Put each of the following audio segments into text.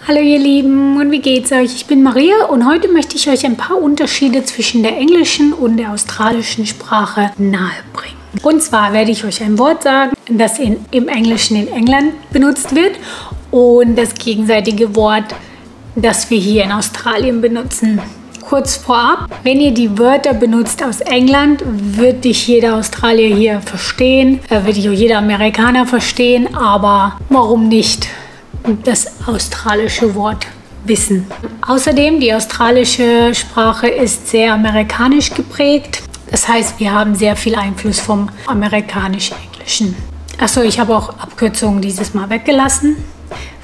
Hallo ihr Lieben und wie geht's euch? Ich bin Maria und heute möchte ich euch ein paar Unterschiede zwischen der englischen und der australischen Sprache nahebringen. Und zwar werde ich euch ein Wort sagen, das im Englischen in England benutzt wird und das gegenseitige Wort, das wir hier in Australien benutzen. Kurz vorab, wenn ihr die Wörter benutzt aus England, wird dich jeder Australier hier verstehen, wird dich auch jeder Amerikaner verstehen, aber warum nicht das australische Wort wissen? Außerdem, die australische Sprache ist sehr amerikanisch geprägt. Das heißt, wir haben sehr viel Einfluss vom amerikanisch-englischen. Achso, ich habe auch Abkürzungen dieses Mal weggelassen.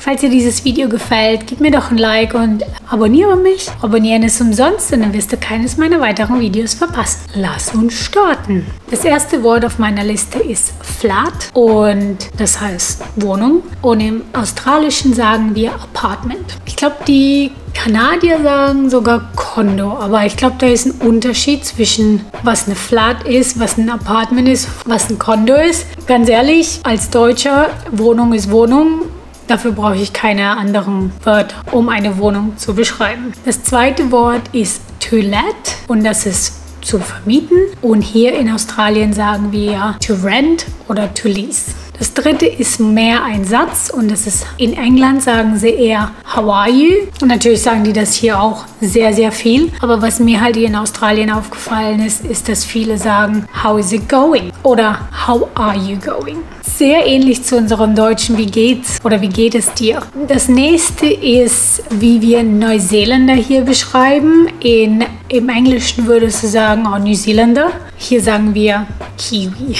Falls dir dieses Video gefällt, gib mir doch ein Like und abonniere mich. Abonnieren ist umsonst und dann wirst du keines meiner weiteren Videos verpassen. Lass uns starten. Das erste Wort auf meiner Liste ist Flat und das heißt Wohnung. Und im Australischen sagen wir Apartment. Ich glaube, die Kanadier sagen sogar Condo, aber ich glaube, da ist ein Unterschied zwischen was eine Flat ist, was ein Apartment ist, was ein Condo ist. Ganz ehrlich, als Deutscher, Wohnung ist Wohnung. Dafür brauche ich keine anderen Wörter, um eine Wohnung zu beschreiben. Das zweite Wort ist to let und das ist zu vermieten. Und hier in Australien sagen wir to rent oder to lease. Das dritte ist mehr ein Satz und das ist in England sagen sie eher how are you? Und natürlich sagen die das hier auch sehr, sehr viel. Aber was mir halt hier in Australien aufgefallen ist, ist, dass viele sagen how is it going? Oder how are you going? Sehr ähnlich zu unserem Deutschen wie geht's oder wie geht es dir? Das nächste ist, wie wir Neuseeländer hier beschreiben. Im Englischen würdest du sagen Neuseeländer. Hier sagen wir Kiwi.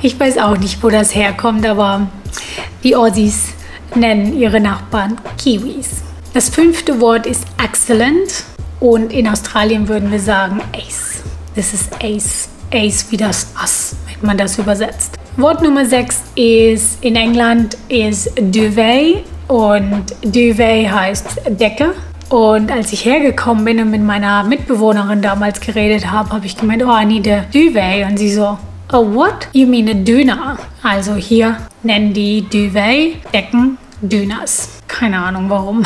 Ich weiß auch nicht, wo das herkommt, aber die Aussies nennen ihre Nachbarn Kiwis. Das fünfte Wort ist excellent und in Australien würden wir sagen Ace. Das ist Ace. Ace wie das Ass, wenn man das übersetzt. Wort Nummer 6 ist in England ist Duvet und Duvet heißt Decke. Und als ich hergekommen bin und mit meiner Mitbewohnerin damals geredet habe, habe ich gemeint, oh, I need a Duvet. Und sie so, oh, what? You mean a Düner? Also hier nennen die Duvet-Decken Düners. Keine Ahnung warum.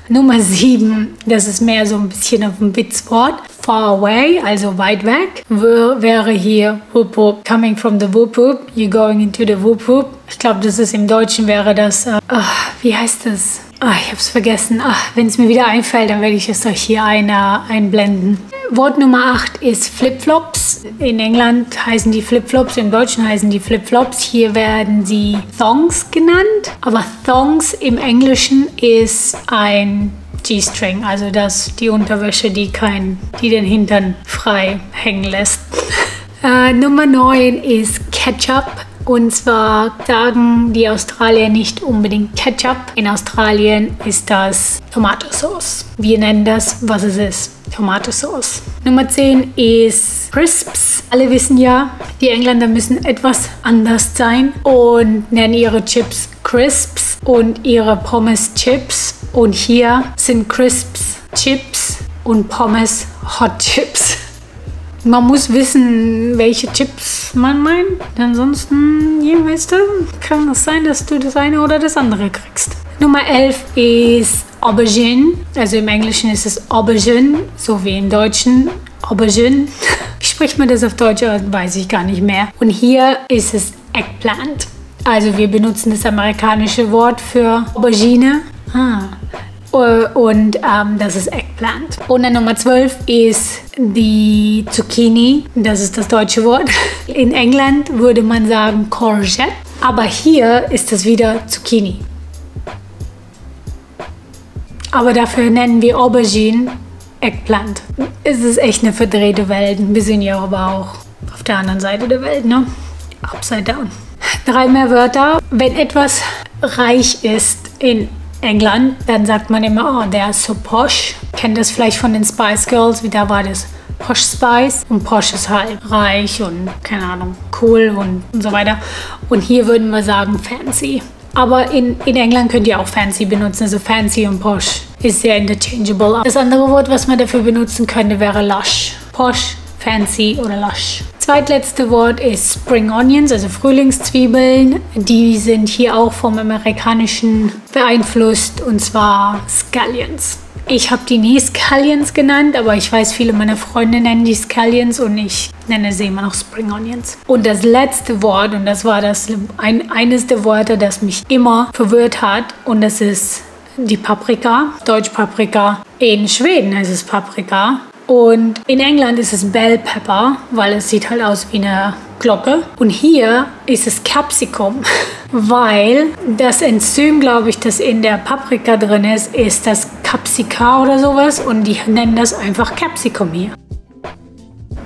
Nummer 7, das ist mehr so ein bisschen auf ein Witzwort. Far away, also weit weg, wäre hier whoop whoop, coming from the whoop whoop, you're going into the whoop whoop. Ich glaube, das ist im Deutschen wäre das, wie heißt das? Ich habe es vergessen. Wenn es mir wieder einfällt, dann werde ich es euch hier einblenden. Wort Nummer 8 ist Flipflops. In England heißen die Flipflops, im Deutschen heißen die Flipflops. Hier werden sie Thongs genannt. Aber Thongs im Englischen ist ein G-String, also die Unterwäsche, die den Hintern frei hängen lässt. Nummer 9 ist Ketchup. Und zwar sagen die Australier nicht unbedingt Ketchup. In Australien ist das Tomatosauce. Wir nennen das, was es ist. Tomatosauce. Nummer 10 ist Crisps. Alle wissen ja, die Engländer müssen etwas anders sein und nennen ihre Chips Crisps und ihre Pommes Chips. Und hier sind Crisps Chips und Pommes Hot Chips. Man muss wissen, welche Chips man meint. Ansonsten, weißt du, kann es sein, dass du das eine oder das andere kriegst. Nummer 11 ist Aubergine. Also im Englischen ist es Aubergine, so wie im Deutschen Aubergine. Wie spricht man das auf Deutsch? Weiß ich gar nicht mehr. Und hier ist es Eggplant. Also wir benutzen das amerikanische Wort für Aubergine. Und das ist Eggplant. Und dann Nummer 12 ist die Zucchini. Das ist das deutsche Wort. In England würde man sagen Courgette. Aber hier ist es wieder Zucchini. Aber dafür nennen wir Aubergine Eggplant. Es ist echt eine verdrehte Welt. Wir sind ja aber auch auf der anderen Seite der Welt, ne? Upside down. 3 mehr Wörter. Wenn etwas reich ist in England, dann sagt man immer, oh, der ist so posh. Kennt das vielleicht von den Spice Girls, wie da war das Posh Spice. Und posh ist halt reich und, keine Ahnung, cool und so weiter. Und hier würden wir sagen fancy. Aber in England könnt ihr auch fancy benutzen, also fancy und posh ist sehr interchangeable. Das andere Wort, was man dafür benutzen könnte, wäre lush. Posh, fancy oder lush. Zweitletzte Wort ist Spring Onions, also Frühlingszwiebeln. Die sind hier auch vom Amerikanischen beeinflusst, und zwar Scallions. Ich habe die nie Scallions genannt, aber ich weiß, viele meiner Freunde nennen die Scallions und ich nenne sie immer noch Spring Onions. Und das letzte Wort, und das war eines der Worte, das mich immer verwirrt hat, und das ist die Paprika, Deutsch Paprika. In Schweden heißt es Paprika. Und in England ist es Bell Pepper, weil es sieht halt aus wie eine Glocke. Und hier ist es Capsicum, weil das Enzym, glaube ich, das in der Paprika drin ist das Capsica oder sowas. Und die nennen das einfach Capsicum hier.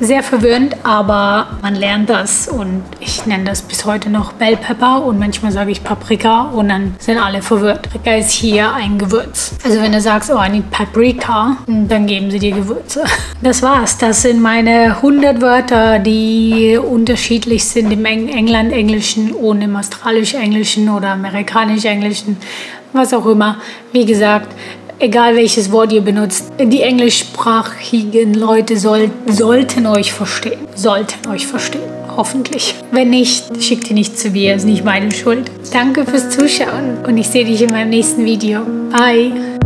Sehr verwirrend, aber man lernt das und ich nenne das bis heute noch Bell Pepper und manchmal sage ich Paprika und dann sind alle verwirrt. Paprika ist hier ein Gewürz. Also wenn du sagst, oh, I need Paprika, dann geben sie dir Gewürze. Das war's. Das sind meine 100 Wörter, die unterschiedlich sind im England-Englischen und im Australisch-Englischen oder Amerikanisch-Englischen, was auch immer. Wie gesagt, egal welches Wort ihr benutzt, die englischsprachigen Leute sollten euch verstehen. Hoffentlich. Wenn nicht, schickt ihr nicht zu mir, ist nicht meine Schuld. Danke fürs Zuschauen und ich sehe dich in meinem nächsten Video. Bye!